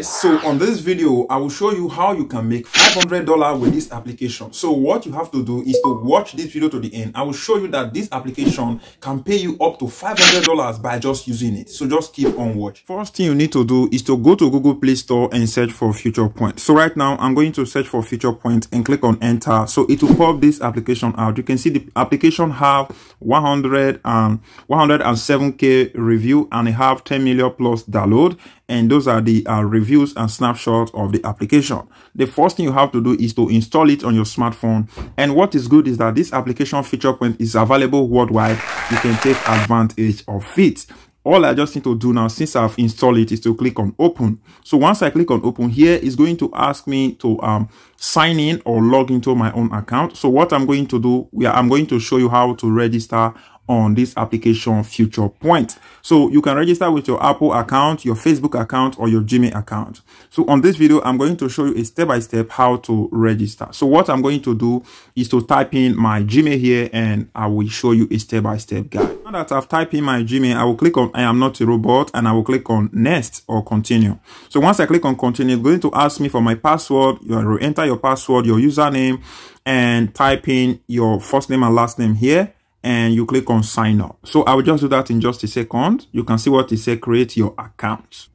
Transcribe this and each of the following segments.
So on this video, I will show you how you can make $500 with this application. So what you have to do is to watch this video to the end. I will show you that this application can pay you up to $500 by just using it. So just keep on watching. First thing you need to do is to go to Google Play Store and search for Featurepoints. So right now I'm going to search for Featurepoints and click on enter. So it will pop this application out. You can see the application have 107k review and it have 10 million plus download. And those are the reviews and snapshots of the application. The first thing you have to do is to install it on your smartphone. And what is good is that this application Featurepoint is available worldwide. You can take advantage of it. All I just need to do now, since I've installed it, is to click on open. So once I click on open, here is going to ask me to sign in or log into my own account. So what I'm going to do, I'm going to show you how to register on this application Featurepoint. So you can register with your Apple account, your Facebook account, or your Gmail account. So on this video, I'm going to show you a step-by-step how to register. So what I'm going to do is to type in my Gmail here and I will show you a step-by-step guide. Now that I've typed in my Gmail, I will click on I am not a robot and I will click on next or continue. So once I click on continue, it's going to ask me for my password. You will enter your password, your username, and type in your first name and last name here. And you click on sign up. So I will just do that in just a second. You can see what it says, create your account.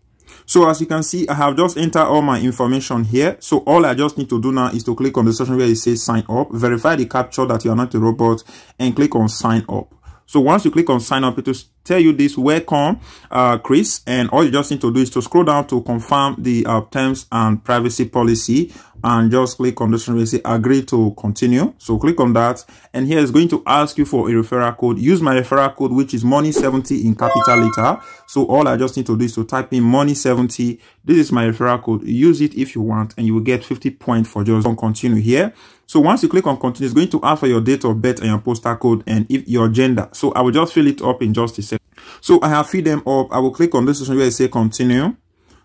So as you can see, I have just entered all my information here. So all I just need to do now is to click on the section where it says sign up, verify the captcha that you are not a robot, and click on sign up. So once you click on sign up, it will tell you this, welcome, Chris. And all you just need to do is to scroll down to confirm the terms and privacy policy. And just click on this one where you say agree to continue. So click on that. And here is going to ask you for a referral code. Use my referral code, which is money70 in capital letter. So all I just need to do is to type in money70. This is my referral code. Use it if you want, and you will get 50 points for just on continue here. So once you click on continue, it's going to ask for your date of birth and your postal code and if your gender. So I will just fill it up in just a second. So I have filled them up. I will click on this section where I say continue.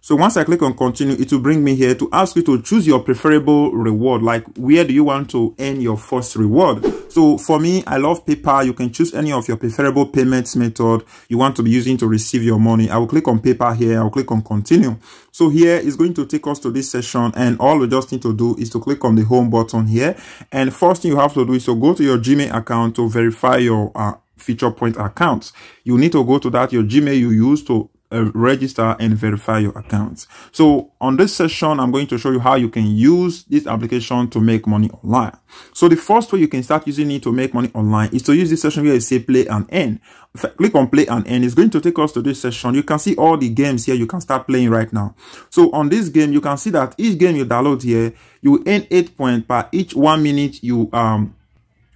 So once I click on continue, it will bring me here to ask you to choose your preferable reward. Like, where do you want to earn your first reward? So for me, I love PayPal. You can choose any of your preferable payments method you want to be using to receive your money. I will click on PayPal here. I will click on continue. So here is going to take us to this session, and all we just need to do is to click on the home button here. And first thing you have to do is to go to your Gmail account to verify your Featurepoint account. You need to go to that, your Gmail you use to register and verify your accounts. So on this session, I'm going to show you how you can use this application to make money online. So the first way you can start using it to make money online is to use this session where you say play and earn. If I click on play and earn, it's going to take us to this session. You can see all the games here you can start playing right now. So on this game, you can see that each game you download here, you earn 8 points per each 1 minute you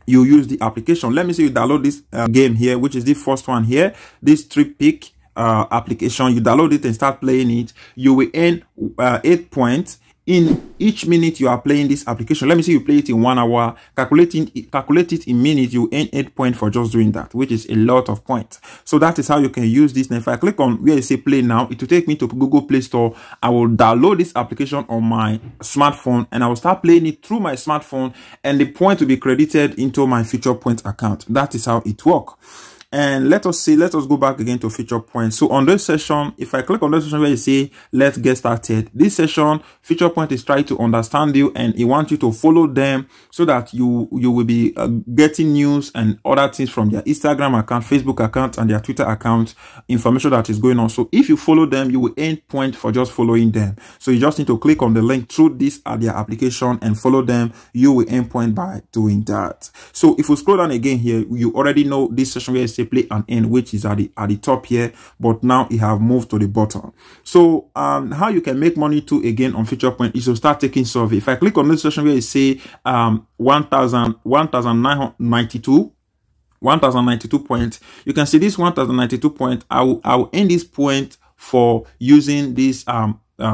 use the application. Let me say you download this game here, which is the first one here, this trip pick application. You download it and start playing it. You will earn 8 points in each minute you are playing this application. Let me see you play it in 1 hour. Calculate it in minutes. You earn 8 points for just doing that, which is a lot of points. So that is how you can use this. Now if I click on where you say play now, it will take me to Google Play Store. I will download this application on my smartphone and I will start playing it through my smartphone, and the point will be credited into my Featurepoint account. That is how it works. And let us go back again to Featurepoint. So on this session, if I click on this session where you say, let's get started. This session, Featurepoint is trying to understand you and he wants you to follow them so that you will be getting news and other things from their Instagram account, Facebook account, and their Twitter account, information that is going on. So if you follow them, you will earn points for just following them. So you just need to click on the link through this at their application and follow them. You will earn points by doing that. So if we scroll down again here, you already know this session where you say play and end, which is at the top here, but now it have moved to the bottom. So how you can make money too again on Featurepoint is to start taking survey. If I click on this section where you say 1092 points, you can see this 1092 points. I will end this point for using this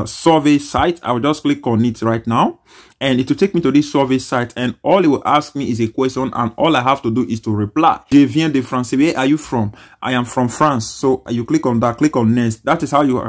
survey site. I will just click on it right now and it will take me to this survey site, and all it will ask me is a question, and all I have to do is to reply. Je viens de France. Where are you from? I am from France. So you click on that, click on next. That is how you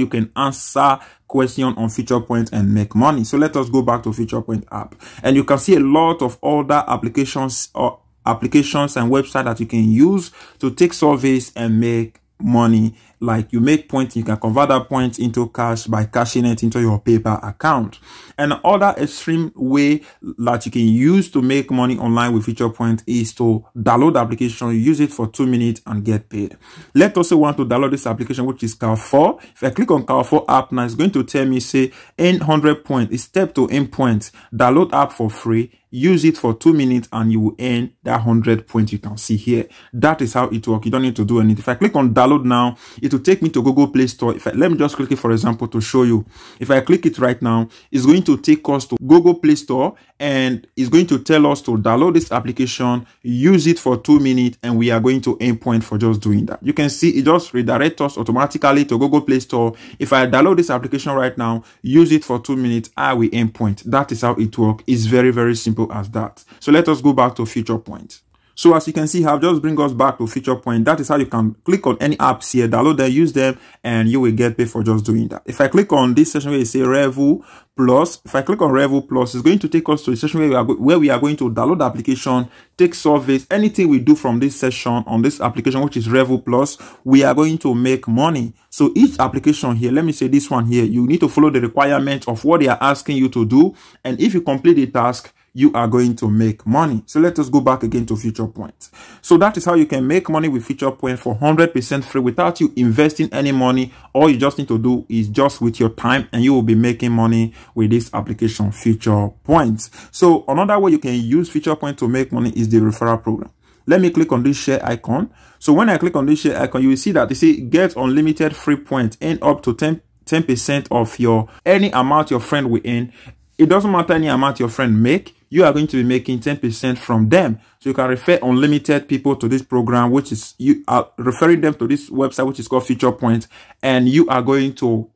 can answer question on Featurepoint and make money. So let us go back to Featurepoint app, and you can see a lot of other applications and websites that you can use to take surveys and make money like you make points, you can convert that point into cash by cashing it into your PayPal account. And another extreme way that you can use to make money online with Featurepoints is to download the application, use it for 2 minutes and get paid. Let's also want to download this application, which is Carrefour. If I click on Carrefour app now, it's going to tell me, say, earn 100 points. It's step to earn points. Download app for free. Use it for 2 minutes and you will earn that 100 points you can see here. That is how it works. You don't need to do anything. If I click on download now, it will take me to Google Play Store. Let me just click it, for example, to show you. If I click it right now, it's going to take us to Google Play Store and it's going to tell us to download this application, use it for 2 minutes, and we are going to earn points for just doing that. You can see it just redirects us automatically to Google Play Store. If I download this application right now, use it for 2 minutes, I will earn points. That is how it works. It's very, very simple as that. So let us go back to Featurepoints. So as you can see, I've just bring us back to Featurepoints. That is how you can click on any apps here, download them, use them, and you will get paid for just doing that. If I click on this section where you say Referral Plus, if I click on Referral Plus, it's going to take us to a section where we are going to download the application, take surveys, anything we do from this session on this application, which is Referral Plus, we are going to make money. So each application here, let me say this one here, you need to follow the requirements of what they are asking you to do. And if you complete the task, you are going to make money. So let us go back again to Featurepoints. So that is how you can make money with Featurepoints for 100% free without you investing any money. All you just need to do is just with your time and you will be making money with this application Featurepoints. So another way you can use Featurepoints to make money is the referral program. Let me click on this share icon. So when I click on this share icon, you will see that they say get unlimited free points and up to 10% of your any amount your friend will earn. It doesn't matter any amount your friend make, you are going to be making 10% from them. So you can refer unlimited people to this program, which is you are referring them to this website, which is called Featurepoints, and you are going to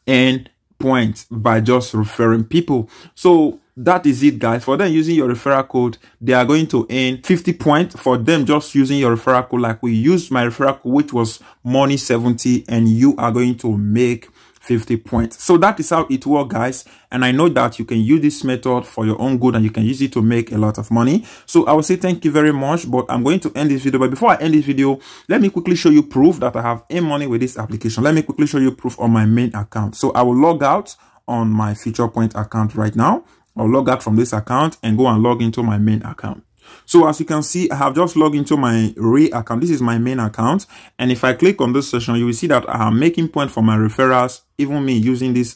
earn points by just referring people. So that is it, guys. For them using your referral code, they are going to earn 50 points for them just using your referral code. Like we used my referral code, which was money 70, and you are going to make 50 points. So that is how it works, guys. And I know that you can use this method for your own good and you can use it to make a lot of money. So I will say thank you very much, but I'm going to end this video. But before I end this video, let me quickly show you proof that I have earned money with this application. Let me quickly show you proof on my main account. So I will log out on my Featurepoints account right now. I'll log out from this account and go and log into my main account. So as you can see, I have just logged into my real account. This is my main account. And if I click on this session, you will see that I am making points for my referrals, even me using this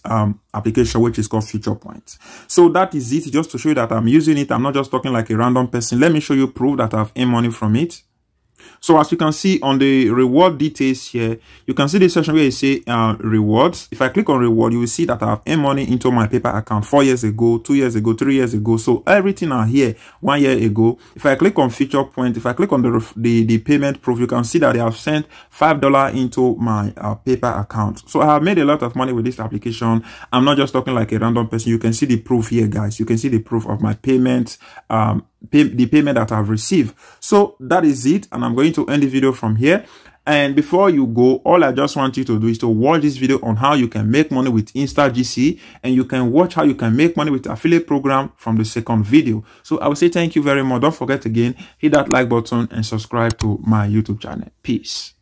application, which is called Featurepoints. So that is it, just to show you that I'm using it. I'm not just talking like a random person. Let me show you proof that I've earned money from it. So as you can see on the reward details here, you can see this section where you say rewards. If I click on reward, you will see that I have earned money into my PayPal account 4 years ago, 2 years ago, 3 years ago. So everything are here 1 year ago. If I click on Featurepoints, if I click on the payment proof, you can see that they have sent $5 into my PayPal account. So I have made a lot of money with this application. I'm not just talking like a random person. You can see the proof here, guys. You can see the proof of my payments, the payment that I've received. So that is it, and I'm going to end the video from here. And before you go, all I just want you to do is to watch this video on how you can make money with InstaGC, and you can watch how you can make money with affiliate program from the second video. So I will say thank you very much. Don't forget again, hit that like button and subscribe to my YouTube channel. Peace.